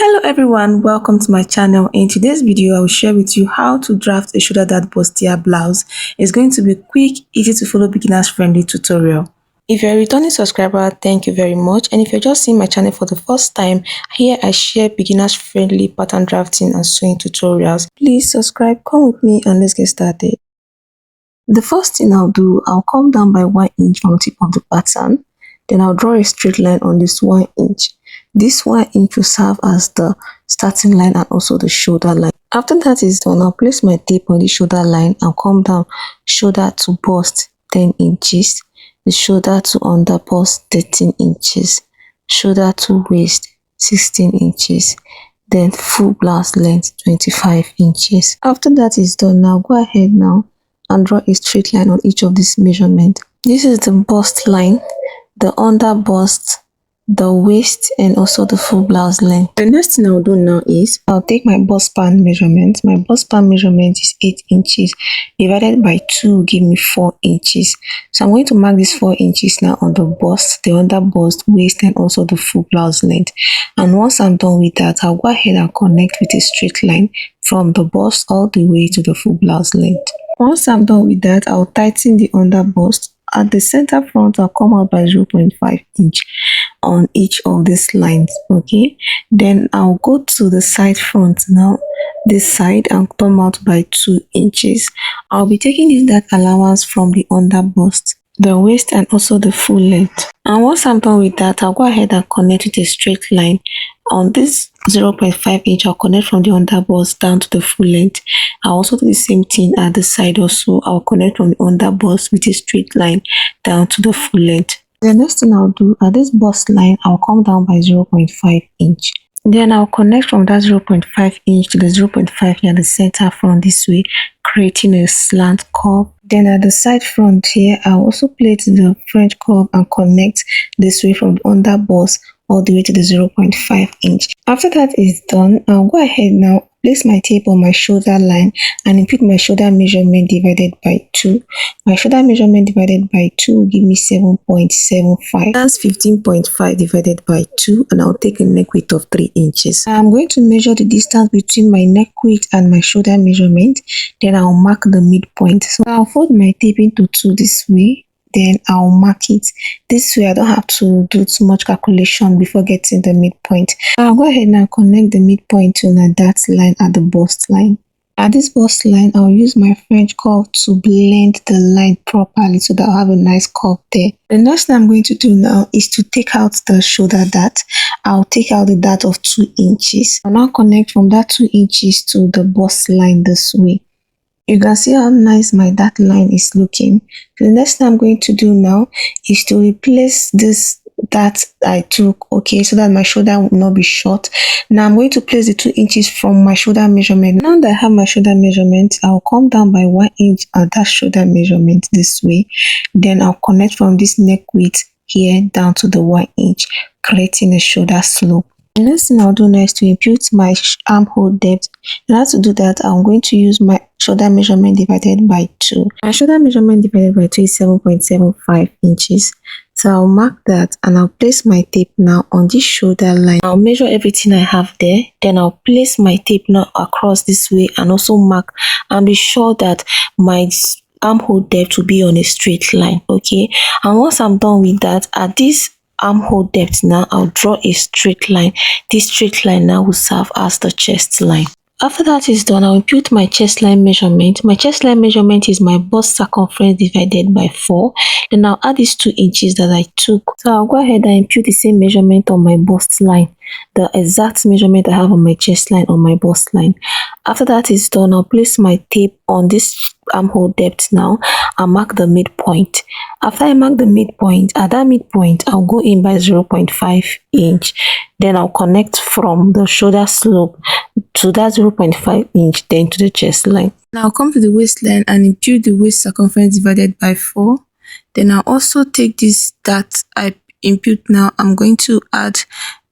Hello everyone, welcome to my channel. In today's video I will share with you how to draft a shoulder dart bustier blouse. It's going to be a quick, easy to follow, beginners friendly tutorial. If you're a returning subscriber, thank you very much, and if you're just seeing my channel for the first time, here I share beginners friendly pattern drafting and sewing tutorials. Please subscribe, come with me, and let's get started. The first thing I'll do, I'll come down by 1 inch from the tip of the pattern. Then I'll draw a straight line on this 1 inch. This 1 inch will serve as the starting line and also the shoulder line. After that is done, I'll place my tape on the shoulder line and come down shoulder to bust 10 inches, the shoulder to under bust 13 inches, shoulder to waist 16 inches, then full blouse length 25 inches. After that is done, now go ahead now and draw a straight line on each of these measurements. This is the bust line, the under bust, the waist, and also the full blouse length. The next thing I'll do now is I'll take my bust span measurement. My bust span measurement is 8 inches divided by 2 will give me 4 inches. So I'm going to mark these 4 inches now on the bust, the under bust, waist, and also the full blouse length. And once I'm done with that, I'll go ahead and connect with a straight line from the bust all the way to the full blouse length. Once I'm done with that, I'll tighten the under bust. At the center front, I'll come out by 0.5 inch on each of these lines. Okay, then I'll go to the side front now, this side, and come out by 2 inches. I'll be taking this allowance from the under bust, the waist, and also the full length. And once I'm done with that, I'll go ahead and connect with a straight line on this 0.5 inch. I'll connect from the under bust down to the full length. I'll also do the same thing at the side also. I'll connect from the under bust with a straight line down to the full length. The next thing I'll do, at this bust line, I'll come down by 0.5 inch. Then I'll connect from that 0.5 inch to the 0.5 near the center front this way, creating a slant curve. Then at the side front here, I'll also place the French curve and connect this way from the under bust all the way to the 0.5 inch. After that is done, I'll go ahead now, place my tape on my shoulder line and input my shoulder measurement divided by 2. My shoulder measurement divided by 2 will give me 7.75. That's 15.5 divided by 2, and I'll take a neck width of 3 inches. I'm going to measure the distance between my neck width and my shoulder measurement. Then I'll mark the midpoint. So I'll fold my tape into 2 this way. Then I'll mark it this way. I don't have to do too much calculation before getting the midpoint. I'll go ahead and connect the midpoint to my dart line at the bust line. At this bust line, I'll use my French curve to blend the line properly so that I'll have a nice curve there. The next thing I'm going to do now is to take out the shoulder dart. I'll take out the dart of 2 inches. I'll now connect from that 2 inches to the bust line this way. You can see how nice my dart line is looking. The next thing I'm going to do now is to replace this dart I took, okay, so that my shoulder will not be short. Now I'm going to place the 2 inches from my shoulder measurement. Now that I have my shoulder measurement, I'll come down by 1 inch at that shoulder measurement this way. Then I'll connect from this neck width here down to the 1 inch, creating a shoulder slope. The next thing I'll do next to impute my armhole depth. In order to do that, I'm going to use my shoulder measurement divided by 2. My shoulder measurement divided by 2 is 7.75 inches. So I'll mark that and I'll place my tape now on this shoulder line. I'll measure everything I have there. Then I'll place my tape now across this way and also mark and be sure that my armhole depth will be on a straight line. Okay. And once I'm done with that, at this armhole depth now, I'll draw a straight line. This straight line now will serve as the chest line. After that is done, I'll impute my chest line measurement. My chest line measurement is my bust circumference divided by 4. Then I'll add these 2 inches that I took. So I'll go ahead and impute the same measurement on my bust line, the exact measurement I have on my chest line on my bust line. After that is done, I'll place my tape on this armhole depth now and mark the midpoint. After I mark the midpoint, at that midpoint, I'll go in by 0.5 inch. Then I'll connect from the shoulder slope to that 0.5 inch, then to the chest line. Now I'll come to the waistline and impute the waist circumference divided by 4. Then I'll also take this that I impute now. I'm going to add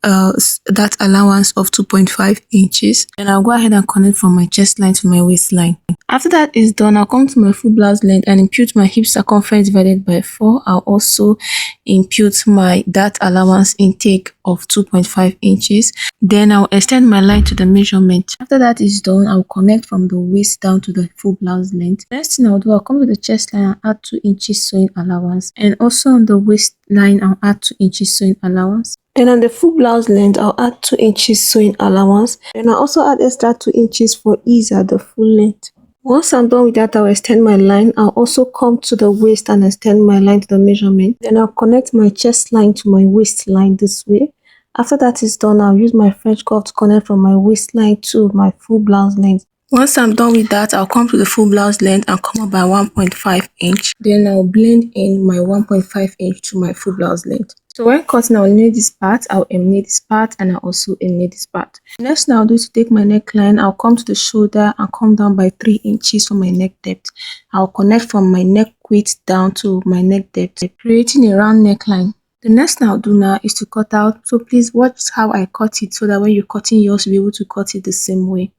that allowance of 2.5 inches. And I'll go ahead and connect from my chest line to my waistline. After that is done, I'll come to my full blouse length and impute my hip circumference divided by 4. I'll also impute my that allowance intake of 2.5 inches. Then I'll extend my line to the measurement. After that is done, I'll connect from the waist down to the full blouse length. Next thing I'll do, I'll come to the chest line and add 2 inches sewing allowance. And also on the waistline, I'll add 2 inches sewing allowance. Then on the full blouse length, I'll add 2 inches sewing allowance. Then I'll also add extra 2 inches for ease at the full length. Once I'm done with that, I'll extend my line. I'll also come to the waist and extend my line to the measurement. Then I'll connect my chest line to my waistline this way. After that is done, I'll use my French curve to connect from my waistline to my full blouse length. Once I'm done with that, I'll come to the full blouse length and come up by 1.5 inch. Then I'll blend in my 1.5 inch to my full blouse length. So when cutting, I'll eliminate this part, I'll eliminate this part, and I'll also eliminate this part. Next thing I'll do is to take my neckline, I'll come to the shoulder and come down by 3 inches from my neck depth. I'll connect from my neck width down to my neck depth, creating a round neckline. The next thing I'll do now is to cut out. So please watch how I cut it so that when you're cutting yours, you'll be able to cut it the same way.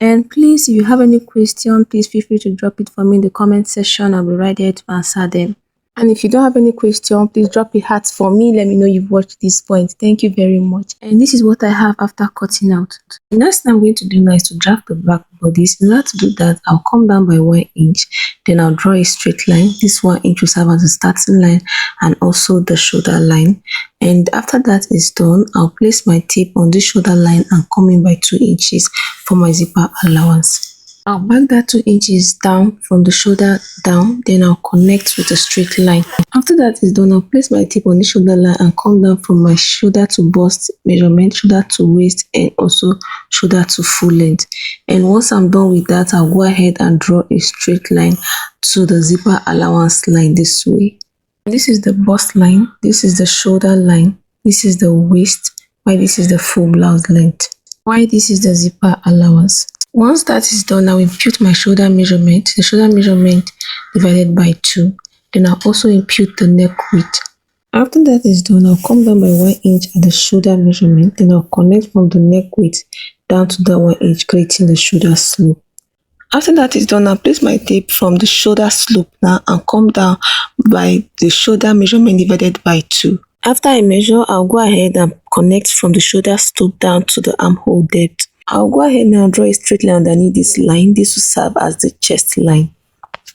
And please, if you have any question, please feel free to drop it for me in the comment section. I'll be right there to answer them. And if you don't have any question, please drop a heart for me. Let me know you've watched this point. Thank you very much. And this is what I have after cutting out. The next thing I'm going to do now is to draft the back bodice. In order to do that, I'll come down by 1 inch. Then I'll draw a straight line. This 1 inch will serve as the starting line and also the shoulder line. And after that is done, I'll place my tape on this shoulder line and come in by 2 inches for my zipper allowance. I'll mark that 2 inches down from the shoulder down, then I'll connect with a straight line. After that is done, I'll place my tape on the shoulder line and come down from my shoulder to bust measurement, shoulder to waist, and also shoulder to full length. And once I'm done with that, I'll go ahead and draw a straight line to the zipper allowance line this way. This is the bust line, this is the shoulder line, this is the waist, while this is the full blouse length, while this is the zipper allowance. Once that is done, I'll impute my shoulder measurement, the shoulder measurement divided by 2. Then I'll also impute the neck width. After that is done, I'll come down by 1 inch at the shoulder measurement. Then I'll connect from the neck width down to the 1 inch, creating the shoulder slope. After that is done, I'll place my tape from the shoulder slope now and come down by the shoulder measurement divided by 2. After I measure, I'll go ahead and connect from the shoulder slope down to the armhole depth. I'll go ahead now and draw a straight line underneath this line. This will serve as the chest line.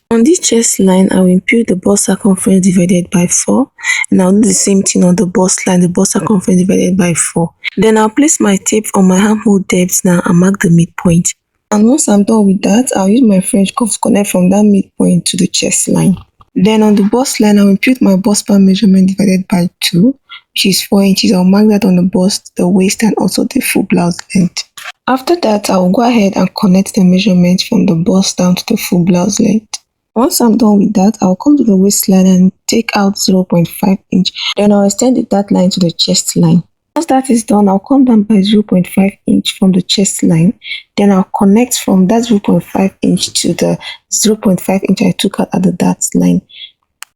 On this chest line, I will impute the bust circumference divided by 4. And I'll do the same thing on the bust line, the bust circumference divided by 4. Then I'll place my tape on my armhole depth now and mark the midpoint. And once I'm done with that, I'll use my French curve to connect from that midpoint to the chest line. Then on the bust line, I'll impute my bust span measurement divided by 2, which is 4 inches. I'll mark that on the bust, the waist, and also the full blouse length. After that, I will go ahead and connect the measurement from the bust down to the full blouse length. Once I'm done with that, I'll come to the waistline and take out 0.5 inch. Then I'll extend that line to the chest line. Once that is done, I'll come down by 0.5 inch from the chest line. Then I'll connect from that 0.5 inch to the 0.5 inch I took out at the dart line.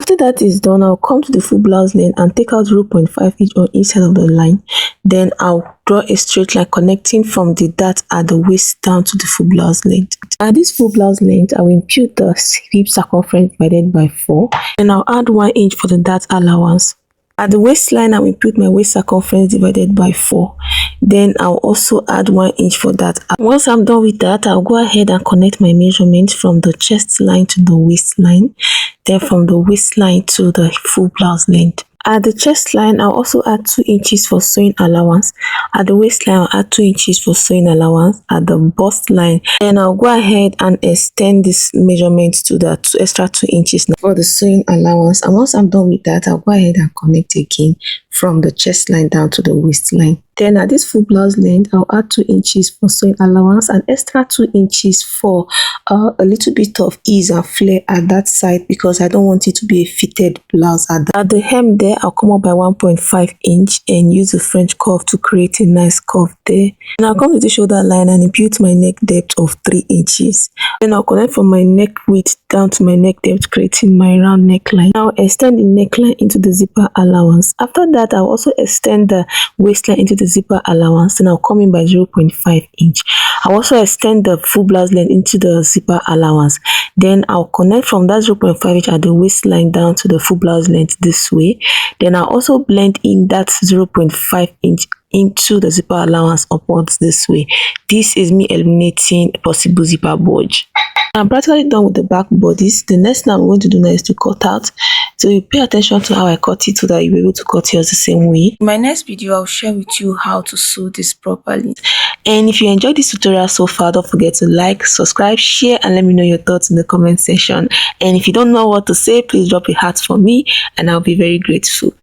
After that is done, I'll come to the full blouse length and take out 0.5 inch on each side of the line. Then I'll draw a straight line connecting from the dart at the waist down to the full blouse length. At this full blouse length, I will impute the hip circumference divided by 4. Then I'll add 1 inch for the dart allowance. At the waistline, I will impute my waist circumference divided by 4. Then I'll also add 1 inch for that. Once I'm done with that, I'll go ahead and connect my measurement from the chest line to the waistline. Then from the waistline to the full blouse length. At the chest line, I'll also add 2 inches for sewing allowance. At the waistline, I'll add 2 inches for sewing allowance. At the bust line, and I'll go ahead and extend this measurement to the extra 2 inches for the sewing allowance. And once I'm done with that, I'll go ahead and connect again from the chest line down to the waistline. Then at this full blouse length, I'll add 2 inches for sewing allowance and extra 2 inches for a little bit of ease and flare at that side because I don't want it to be a fitted blouse. At the hem there, I'll come up by 1.5 inch and use the French curve to create a nice curve there. And I'll come to the shoulder line and impute my neck depth of 3 inches. Then I'll connect from my neck width down to my neck depth, creating my round neckline. Now extend the neckline into the zipper allowance. After that, I'll also extend the waistline into the zipper allowance, and I'll come in by 0.5 inch. I'll also extend the full blouse length into the zipper allowance. Then I'll connect from that 0.5 inch at the waistline down to the full blouse length this way. Then I'll also blend in that 0.5 inch into the zipper allowance upwards this way. This is me eliminating possible zipper bulge. I'm practically done with the back bodice. The next thing I'm going to do now is to cut out. So you pay attention to how I cut it so that you'll be able to cut yours the same way. In my next video, I'll share with you how to sew this properly. And if you enjoyed this tutorial so far, don't forget to like, subscribe, share, and let me know your thoughts in the comment section. And if you don't know what to say, please drop a heart for me and I'll be very grateful.